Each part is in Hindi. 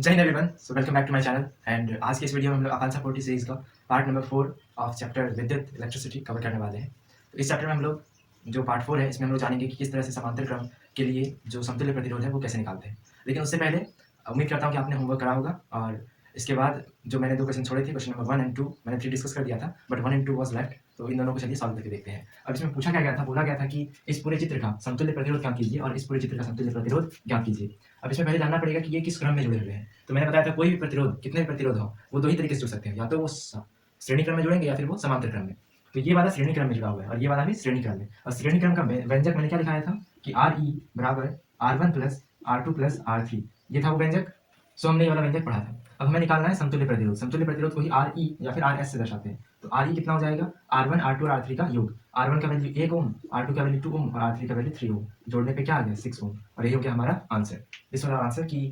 जय हिंद everyone, so welcome back to my channel. And आज के इस वीडियो में हम लोग आकांक्षा 40 सीरीज का पार्ट नंबर 4 ऑफ चैप्टर विद्युत इलेक्ट्रिसिटी कवर करने वाले हैं। तो इस चैप्टर में हम लोग जो पार्ट 4 है इसमें हम लोग जानेंगे कि किस तरह से समांतर क्रम के लिए जो समतुल्य प्रतिरोध है वो कैसे निकालते हैं। लेकिन उससे पहले उम्मीद करता हूँ कि आपने होमवर्क करा होगा, और इसके बाद जो मैंने 2 क्वेश्चन छोड़े थे, क्वेश्चन नंबर 1 एंड 2 मैंने 3 डिस्कस कर दिया था, बट 1 एंड 2 वाज लेफ्ट। तो इन दोनों को चलिए सॉल्व करके देखते हैं। अब इसमें पूछा क्या गया था, बोला गया था कि इस पूरे चित्र का समतुल्य प्रतिरोध ज्ञात कीजिए और इस पूरे चित्र का समतुल्य प्रतिरोध ज्ञात कीजिए। अब इसमें पहले जानना पड़ेगा कि ये किस क्रम में जुड़े हुए हैं। तो मैंने बताया था कोई भी प्रतिरोध, कितने भी प्रतिरोध हो, वो 2 ही तरीके से जुड़ सकते हैं, या तो वो श्रेणी क्रम में जुड़ेंगे या फिर वो समांतर क्रम में। तो ये वाला श्रेणी क्रम में जुड़ा हुआ है और ये वाला भी श्रेणी क्रम में। और श्रेणी क्रम का व्यंजक मैंने क्या लिखाया था कि RE बराबर R1 plus R2 plus R3, ये था वो व्यंजक। सो हमने ये वाला व्यंजक पढ़ा था। अब हमें निकालना है समतुल्य प्रतिरोध। समतुल्य प्रतिरोध को ही RE या फिर RS से दर्शाते हैं। तो RE कितना हो जाएगा, R1 R2 और R3 का योग। R1 का वैल्यू 1 ओम, R2 का वैल्यू 2 ओम और R3 का वैल्यू 3 ओम। जोड़ने पे क्या आ गया, 6 ओम। और यही हो गया हमारा आंसर। इस वाला आंसर की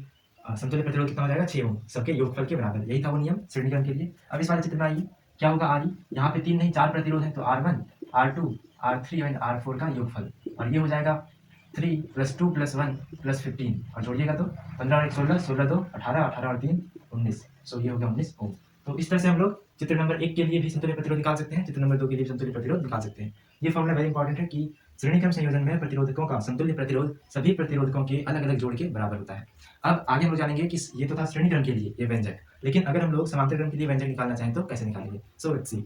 समतुल्य प्रतिरोध कितना हो जाएगा, 6 ओम, सबके योगफल के बराबर। यही था वो नियम श्रेणी क्रम के लिए। अब इस वाले चित्र में आइए, क्या होगा RE, यहाँ पे 3 नहीं 4 प्रतिरोध है, तो R1 R2 R3 and R4 का योगफल। और ये हो जाएगा 3 प्लस 2 प्लस 1 प्लस 15, और जोड़िएगा तो 15 और 1 16, 16 2 18, 18 और 3 19। सो ये हो गया 19 ओम। तो इस तरह से हम लोग चित्र नंबर 1 के लिए भी समतुल्य प्रतिरोध निकाल सकते हैं, चित्र नंबर 2 के लिए भी समतुल्य प्रतिरोध निकाल सकते हैं। ये फॉर्मूला वेरी इंपॉर्टेंट है कि श्रेणी क्रम संयोजन में प्रतिरोधकों का समतुल्य प्रतिरोध सभी प्रतिरोधकों के अलग अलग जोड़ के बराबर होता है। अब आगे हम लोग जानेंगे कि ये तो था श्रेणी क्रम के लिए ये व्यंजक, लेकिन अगर हम लोग समांतर क्रम के लिए व्यंजक निकालना चाहें तो कैसे निकालेंगे। So let's see.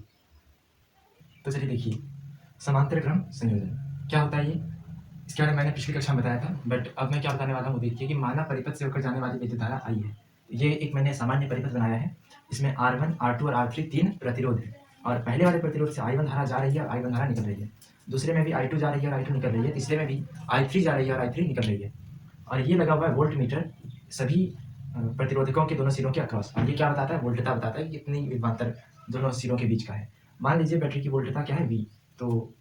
तो चलिए देखिए, समांतर क्रम संयोजन क्या होता है ये, इसके बारे में मैंने पिछली कक्षा में बताया था, बट अब मैं क्या बताने वाला हूँ देखिए कि माना परिपथ से होकर जाने वाली विद्युत धारा आई है। ये एक मैंने सामान्य परिपथ बनाया है। इसमें R1 R2 और R3 3 प्रतिरोध है, और पहले वाले प्रतिरोध से I1 धारा जा रही है और I1 धारा निकल रही है। दूसरे में भी I2 जा रही है और I2 निकल रही है। तीसरे में भी I3 जा रही है और I3 निकल रही है। और ये लगा हुआ है वोल्ट मीटर सभी प्रतिरोधकों के दोनों सिरों के अक्रॉस। और ये क्या बताता है, वोल्टता बताता है कि कितनी विभवांतर दोनों सिरों के बीच का है। मान लीजिए बैटरी की वोल्टता क्या है, V। तो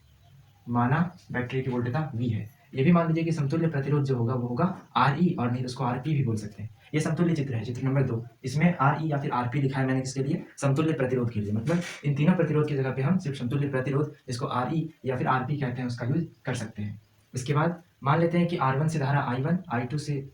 माना बैटरी की वोल्टता V है। ये भी मान लीजिए कि समतुल्य प्रतिरोध जो होगा वो होगा RE, और नहीं तो उसको RP भी बोल सकते हैं। ये समतुल्य चित्र है, चित्र नंबर 2। इसमें RE या फिर RP लिखा है मैंने किसके लिए, समतुल्य प्रतिरोध के लिए। मतलब इन तीनों प्रतिरोध की जगह पे हम सिर्फ समतुल्य प्रतिरोध, जिसको RE या फिर RP कहते हैं, उसका यूज कर सकते हैं। इसके बाद मान लेते हैं कि R1 से धारा I1, R2 से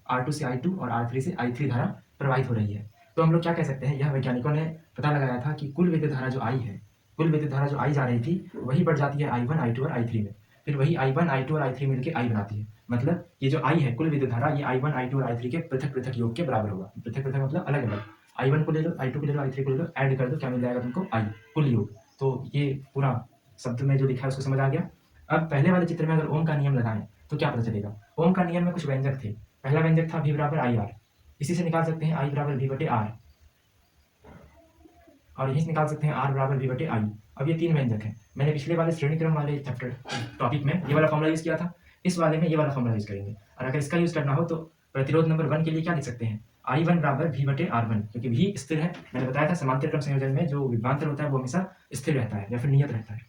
I2 और R3 से I3 धारा प्रवाहित हो रही है। तो हम लोग क्या कह सकते हैं, यह वैज्ञानिकों ने पता लगाया था कि कुल विद्युत धारा जो I है, कुल विद्युत धारा जो I जा रही थी, वही बढ़ जाती है I1 I2 और I3 में। फिर वही I1 I2 और I3 मिलकर I बनाती है। मतलब ये जो I है कुल विद्युत धारा, ये I1 I2 और I3 के पृथक पृथक योग के बराबर होगा। पृथक पृथक मतलब अलग अलग। I1 को ले लो, I2 को ले लो, I3 को ले लो, ऐड कर दो, क्या मिल जाएगा तुमको, I, कुल योग। तो ये पूरा शब्द में जो लिखा है उसको समझ आ गया। अब पहले वाले चित्र में अगर ओम का नियम लगाएं तो क्या पता चलेगा। ओम का नियम में कुछ व्यंजक थे। पहला व्यंजक था V बराबर IR, इसी से निकाल सकते हैं I बराबर V बटे R, और यही से निकाल सकते हैं R बराबर V बटे I। अब ये 3 व्यंजक हैं। मैंने पिछले वाले श्रेणी क्रम वाले चैप्टर टॉपिक में ये वाला फॉर्मूला यूज किया था, इस वाले में ये वाला फॉर्मूला यूज करेंगे। और अगर इसका यूज करना हो तो प्रतिरोध नंबर 1 के लिए क्या लिख सकते हैं, I1 बराबर V बटे R1, क्योंकि V स्थिर है। मैंने बताया था समांतर क्रम संयोजन में जो विभवांतर होता है वो हमेशा स्थिर रहता है या फिर नियत रहता है।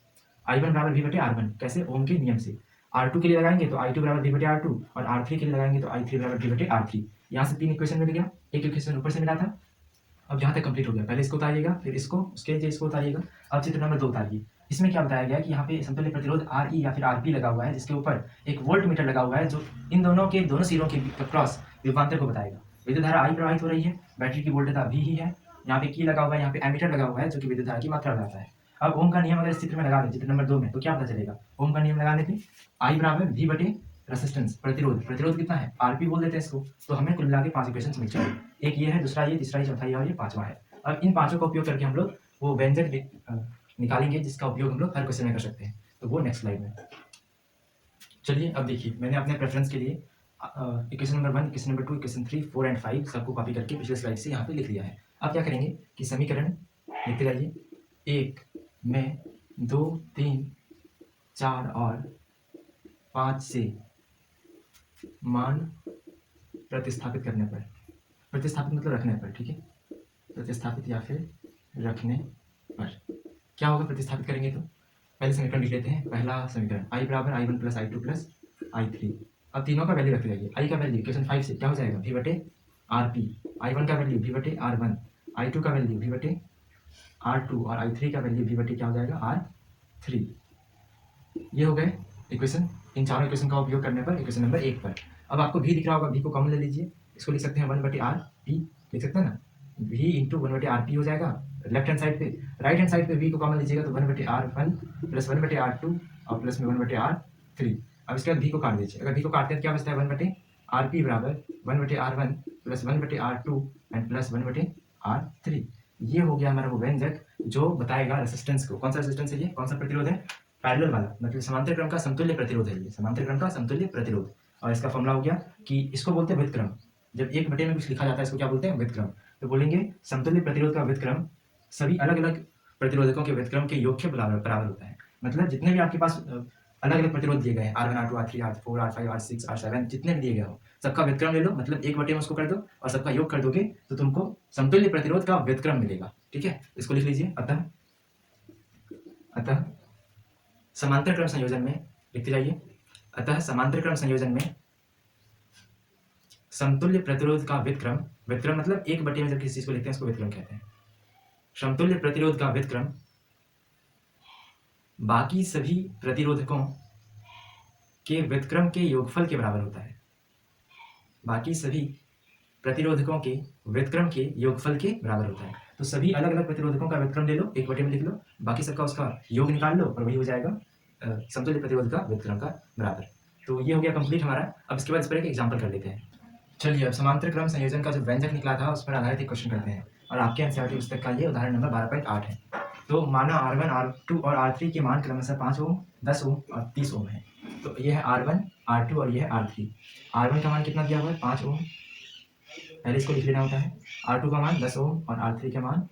I1 बराबर V बटे R1 कैसे, ओम के नियम से। R2 के लिए लगाएंगे तो I2 बराबर V बटे R2, और R3 के लिए लगाएंगे तो I3 बराबर V बटे R3। यहाँ से 3 इक्वेशन मिल गया, एक इक्वेशन ऊपर से मिला था। अब यहाँ तक कंप्लीट हो गया। पहले इसको उतारिएगा, फिर इसको, उसके नीचे इसको उतारिएगा। अब चित्र नंबर 2 उतारिए। इसमें क्या बताया गया कि यहाँ पे समतुल्य प्रतिरोध RE या फिर RP लगा हुआ है, जिसके ऊपर एक वोल्ट मीटर लगा हुआ है, जो इन दोनों के दोनों सिरों के क्रॉस विभवांतर को बताएगा। विद्युत धारा I प्रवाहित हो रही है, बैटरी की वोल्टता V ही है। यहाँ पे की लगा हुआ है, यहाँ पे एमीटर लगा हुआ है जो कि विद्युत धारा की मात्रा बताता है। अब ओम का नियम अगर इस चित्र में लगा दें, चित्र नंबर 2 में, तो क्या पता चलेगा। ओम का नियम लगाने पे I बराबर V बटे रेसिस्टेंस, प्रतिरोध, प्रतिरोध कितना है, RP बोल देते हैं इसको। तो हमें कुल मिला के 5 इक्वेशन मिल जाएंगे। एक ये है, दूसरा ये, तीसरा ये, चौथा ये और ये पांचवा है। अब इन पांचों का उपयोग करके हम लोग वो व्यंजक निकालेंगे जिसका उपयोग हम लोग हर क्वेश्चन में कर सकते हैं। तो वो नेक्स्ट स्लाइड में। चलिए अब देखिए, मैंने अपने प्रेफरेंस के लिए equation number 1, equation number 2, equation 3, 4 and 5 सबको कॉपी करके पिछले स्लाइड से यहाँ पे लिख लिया है। अब क्या करेंगे कि समीकरण लिखते जाइए। 1 में 2, 3, 4 और 5 से मान प्रतिस्थापित करने पर, प्रतिस्थापित मतलब रखने पर, ठीक है, प्रतिस्थापित या फिर रखने पर क्या होगा। प्रतिस्थापित करेंगे तो पहले समीकरण लिख लेते हैं। पहला समीकरण I बराबर I1 plus I2 plus I3। अब तीनों का वैल्यू रखते जाइए। I का वैल्यू इक्वेशन 5 से क्या हो जाएगा, V बटे RP, I1 का वैल्यू V बटे R1, I2 का वैल्यू V बटे R2 और I3 का वैल्यू V बटे क्या हो जाएगा, R3। ये हो गए इक्वेशन। इन चारों इक्वेशन का उपयोग करने पर इक्वेशन नंबर 1 पर। अब आपको V दिख रहा होगा, V को कॉमन ले लीजिए, इसको लिख सकते हैं 1 बटे R P। देख सकते हैं ना, v इंटू वन बटे आर पी हो जाएगा लेफ्ट हैंड साइड पे। राइट हैंड साइड पे v को कॉमन लीजिएगा तो वन बटे आर वन प्लस वन बटे आर टू और प्लस में वन बटे आर थ्री। अब इसके बाद v को काट दीजिए, अगर v को काटते हैं तो क्या बचता है, वन बटे आर पी बराबर वन बटे आर वन प्लस वन बटे R two and plus one बटे आर थ्री। ये हो गया हमारा वो व्यंजक जो बताएगा रेसिस्टेंस को। कौन सा रेसिस्टेंस है ये, कौन सा प्रतिरोध है, पैरेलल वाला, मतलब समांतर क्रम का समतुल्य प्रतिरोध है ये, समांतर क्रम का समतुल्य प्रतिरोध। और इसका फॉर्मूला हो गया कि इसको बोलते हैं व्युत्क्रम। जब एक बटे में कुछ लिखा जाता है इसको क्या बोलते हैं, व्युत्क्रम। तो बोलेंगे समतुल्य प्रतिरोध का व्युत्क्रम सभी अलग अलग प्रतिरोधकों के व्युत्क्रम के योग के बराबर होता है। मतलब जितने भी आपके पास अलग अलग प्रतिरोध दिए गए हैं, R1 R2 R3 R4 R5 R6 R7 जितने भी दिए गए हो, सबका व्युत्क्रम ले लो, मतलब एक बटे में उसको कर दो और सबका योग कर दोगे तो तुमको समतुल्य प्रतिरोध का व्युत्क्रम मिलेगा। ठीक है, इसको लिख लीजिए। अतः समांतर क्रम संयोजन में लिखते जाइए, अतः समांतर क्रम संयोजन में समतुल्य प्रतिरोध का व्युत्क्रम, व्युत्क्रम मतलब एक बटे में जब किसी चीज को लिखते हैं उसको व्युत्क्रम कहते हैं। समतुल्य प्रतिरोध का व्युत्क्रम बाकी सभी प्रतिरोधकों के व्युत्क्रम के योगफल के बराबर होता है। बाकी सभी प्रतिरोधकों के व्युत्क्रम के योगफल के बराबर होता है। तो सभी अलग अलग प्रतिरोधकों का व्युत्क्रम ले लो, एक बटे में लिख लो, बाकी सबका उसका योग निकाल लो और वही हो जाएगा समतुल्य प्रतिरोध का व्युत्क्रम का बराबर। तो ये हो गया कंप्लीट हमारा। अब इसके बाद इस पर एक एग्जाम्पल कर लेते हैं। चलिए अब समांतर क्रम संयोजन का जो व्यंजक निकला था उस पर आधारित एक क्वेश्चन करते हैं और आपके एनसीईआरटी पुस्तक का ये उदाहरण नंबर 12.8 है। तो माना R1 R2 और R3 के मान क्रमशः 5 ओम 10 ओम और 30 ओम है। तो ये है R1 R2 और ये है R3। R1 का मान कितना दिया हुआ है, 5 ओम, पहले इसको लिख लेना होता है। R2 का मान 10 ओम और R3 का मान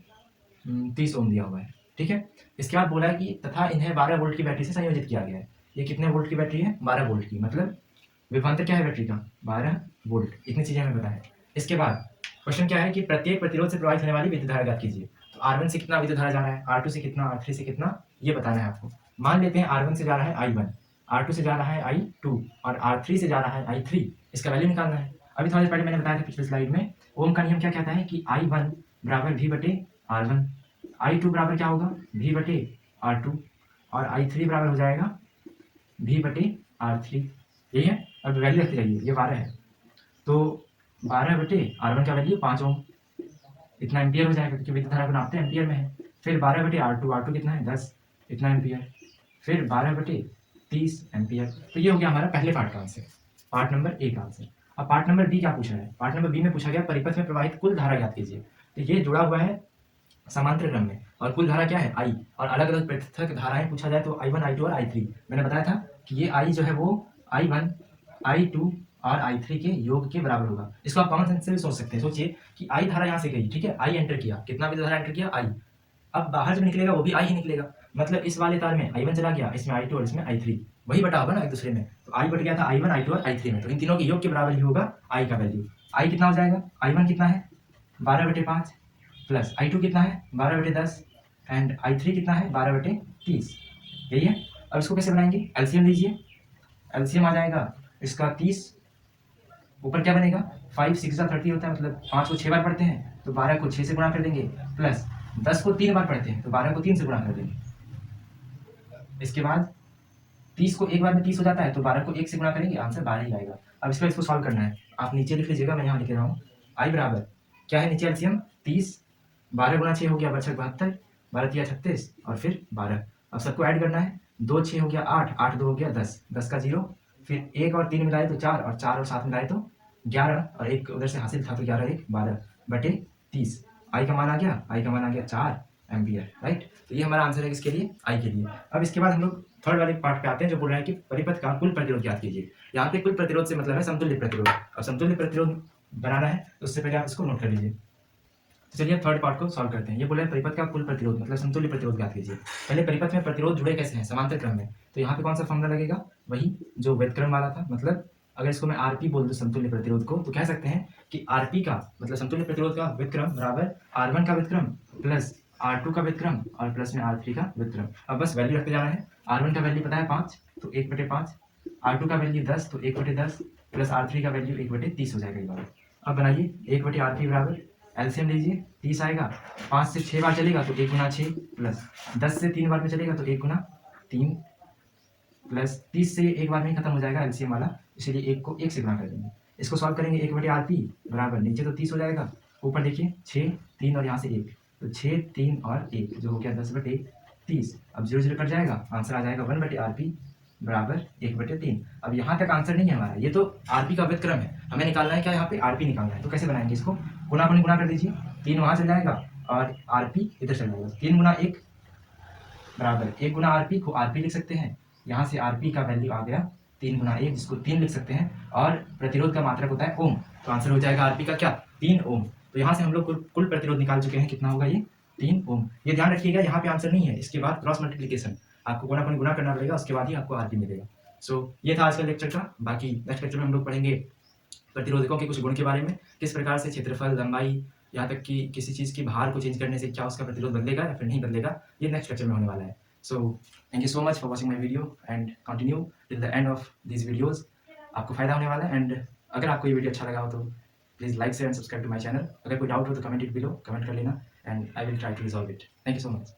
30 ओम दिया हुआ है। ठीक है, इसके बाद बोला है कि तथा इन्हें 12 वोल्ट की बैटरी से संयोजित किया गया है। ये कितने वोल्ट की बैटरी है, 12 वोल्ट की, मतलब विभवांतर क्या है बैटरी का, 12 वोल्ट। इतनी चीजें हमें पता है। इसके बाद क्वेश्चन क्या है कि प्रत्येक प्रतिरोध से प्रवाहित होने वाली विद्युत धारा ज्ञात कीजिए। तो R1 से कितना विद्युत धारा जा रहा है, R2 से कितना, R3 से कितना, ये बताना है आपको। मान लेते हैं R1 से जा रहा है I1, R2 से जा रहा है I2 और R3 से जा रहा है I3। इसका वैल्यू निकालना है। अभी थोड़ी देर पहले मैंने बताया था पिछले स्लाइड में, ओम का नियम क्या कहता है कि I1 बराबर V बटे R1, I2 बराबर क्या होगा, V बटे R2 और I3 बराबर हो जाएगा V बटे R3। यही है। अब वैल्यू रखते जाइए, ये 12 है तो 12 बटे R1 का वैल्यू 5 ओम, इतना एम्पियर हो जाएगा क्योंकि विद्युत धारा को नापते हैं एम्पियर में है। फिर 12 बटे R2, R2 कितना है 10, इतना एम्पियर। फिर 12 बटे 30 एम्पियर। तो ये हो गया हमारा पहले पार्ट का आंसर, पार्ट नंबर ए का आंसर। अब पार्ट नंबर बी क्या पूछा है, पार्ट नंबर बी में पूछा गया परिपथ में प्रवाहित कुल धारा ज्ञात कीजिए। तो ये जुड़ा हुआ है समांतर क्रम में और कुल धारा क्या है I, और अलग अलग पृथक धाराएं पूछा जाए तो I1 I2 और I3। मैंने बताया था कि ये I जो है वो I1 I2 और I3 के योग के बराबर होगा। इसको आप कॉमन सेंस से भी सोच सकते हैं। सोचिए कि I धारा यहाँ से गई, ठीक है, I एंटर किया, कितना विद्युत धारा एंटर किया, I। अब बाहर जब निकलेगा वो भी I ही निकलेगा, मतलब इस वाले तार में I1 चला गया, इसमें I2 और इसमें I3, वही बटा होगा ना एक दूसरे में। तो I बट गया था I1 I2 और I3 में, तो इन तीनों के योग के बराबर ही होगा I का वैल्यू। I कितना हो जाएगा, I1 कितना है 12 बटे 5 प्लस I2 कितना है 12 बटे 10 एंड I3 कितना है 12 बटे 30। यही है। अब इसको कैसे बनाएंगे, एलसीएम लीजिए। एलसीएम आ जाएगा इसका 30, ऊपर क्या बनेगा 5 6 30 होता है, मतलब 5 को 6 बार पढ़ते हैं तो 12 को 6 से गुणा कर देंगे, प्लस 10 को 3 बार पढ़ते हैं तो 12 को 3 से गुणा कर देंगे। इसके बाद 30 को एक बार में 30 हो जाता है तो 12 को 1 से गुणा करेंगे, आंसर 12 ही आएगा। अब इसको सॉल्व करना है, आप नीचे लिख लीजिएगा, मैं यहाँ लिख रहा हूँ। I बराबर क्या है नीचे एलसीएम 30, 12 गुणा 6 हो गया बचक 72, 12 तिया 36 और फिर 12। अब सबको ऐड करना है, 2 6 हो गया 8, 8 2 हो गया 10, 10 का 0, फिर 1 और 3 मिलाए तो 4 और 4 और 7 मिलाए तो 11 और एक उधर से हासिल था तो 11 1 12 बटे 30। I का मान आ गया, I का मान आ गया 4 एम्पियर, राइट। तो ये हमारा आंसर है किसके लिए, I के लिए। अब इसके बाद हम लोग थर्ड वाले पार्ट पे आते हैं जो बोल रहे हैं कि परिपथ का कुल प्रतिरोध ज्ञात कीजिए। यहाँ पे कुल प्रतिरोध से मतलब है समतुल्य प्रतिरोध, और समतुल्य प्रतिरोध बनाना है तो उससे पहले आप इसको नोट कर लीजिए। तो चलिए थर्ड पार्ट को सॉल्व करते हैं। ये बोला है परिपथ का कुल प्रतिरोध मतलब समतुल्य प्रतिरोध ज्ञात कीजिए। पहले परिपथ में प्रतिरोध जुड़े कैसे हैं, समांतर क्रम में, तो यहाँ पे कौन सा फॉर्मूला लगेगा, वही जो व्युत्क्रम वाला था। मतलब अगर इसको मैं आरपी बोल दूं समतुल्य प्रतिरोध को, तो कह सकते हैं कि आरपी का मतलब समतुल्य प्रतिरोध का व्युत्क्रम बराबर R1 का व्युत्क्रम प्लस R2 का व्युत्क्रम और प्लस में R3 का व्युत्क्रम। अब बस वैल्यू रखते जाना है। R1 का वैल्यू पता है 5 तो 1/5, R2 का वैल्यू 10 तो 1/10 प्लस R3 का वैल्यू 1/30 हो जाएगा ये वाला। अब बनाइए 1/RP बराबर एलसीएम लीजिए, 30 आएगा, 5 से 6 बार चलेगा तो 1 गुना 6 प्लस 10 से 3 बार में चलेगा तो 1 गुना 3 प्लस 30 से एक बार में ही खत्म हो जाएगा एलसीएम वाला, इसलिए 1 को 1 से गुणा कर देंगे। इसको सॉल्व करेंगे 1/RP बराबर नीचे तो 30 हो जाएगा ऊपर देखिए 6, 3 और यहाँ से 1, तो 6, 3 और 1 जो हो गया 10/30। अब 0 0 कट जाएगा, आंसर आ जाएगा 1/RP बराबर 1/3। अब यहाँ तक आंसर नहीं है हमारा, ये तो आरपी का व्युत्क्रम है, हमें निकालना है क्या, यहाँ पे आरपी निकालना है। तो कैसे बनाएंगे इसको, गुणा को गुणा कर दीजिए, 3 वहाँ चल जाएगा और आरपी इधर चल जाएगा। 3 गुना 1 बराबर 1 गुना आरपी को आरपी लिख सकते हैं, यहाँ से आरपी का वैल्यू आ गया 3 गुना 1 जिसको 3 लिख सकते हैं, और प्रतिरोध का मात्रक होता है ओम, तो आंसर हो जाएगा आरपी का क्या, 3 ओम। तो यहाँ से हम लोग कुल प्रतिरोध निकाल चुके हैं, कितना होगा ये 3 ओम। ये ध्यान रखिएगा, यहाँ पे आंसर नहीं है, इसके बाद क्रॉस मल्टीप्लीकेशन आपको गुणा करना पड़ेगा, उसके बाद ही आपको आरपी मिलेगा। सो ये था आज का लेक्चर का। बाकी नेक्स्ट लेक्चर में हम लोग पढ़ेंगे प्रतिरोधकों के कुछ गुण के बारे में, किस प्रकार से क्षेत्रफल, लंबाई, यहाँ तक कि किसी चीज़ की भार को चेंज करने से क्या उसका प्रतिरोध बदलेगा या फिर नहीं बदलेगा, ये नेक्स्ट लेक्चर में होने वाला है। So thank you so much for watching my video and continue till the end of this videos. आपको फायदा होने वाला है, एंड अगर आपको ये वीडियो अच्छा लगा हो तो please like share and subscribe to my channel. अगर कोई डाउट हो तो कमेंट इट बिलो, कमेंट कर लेना, and I will try to resolve it. Thank you so much.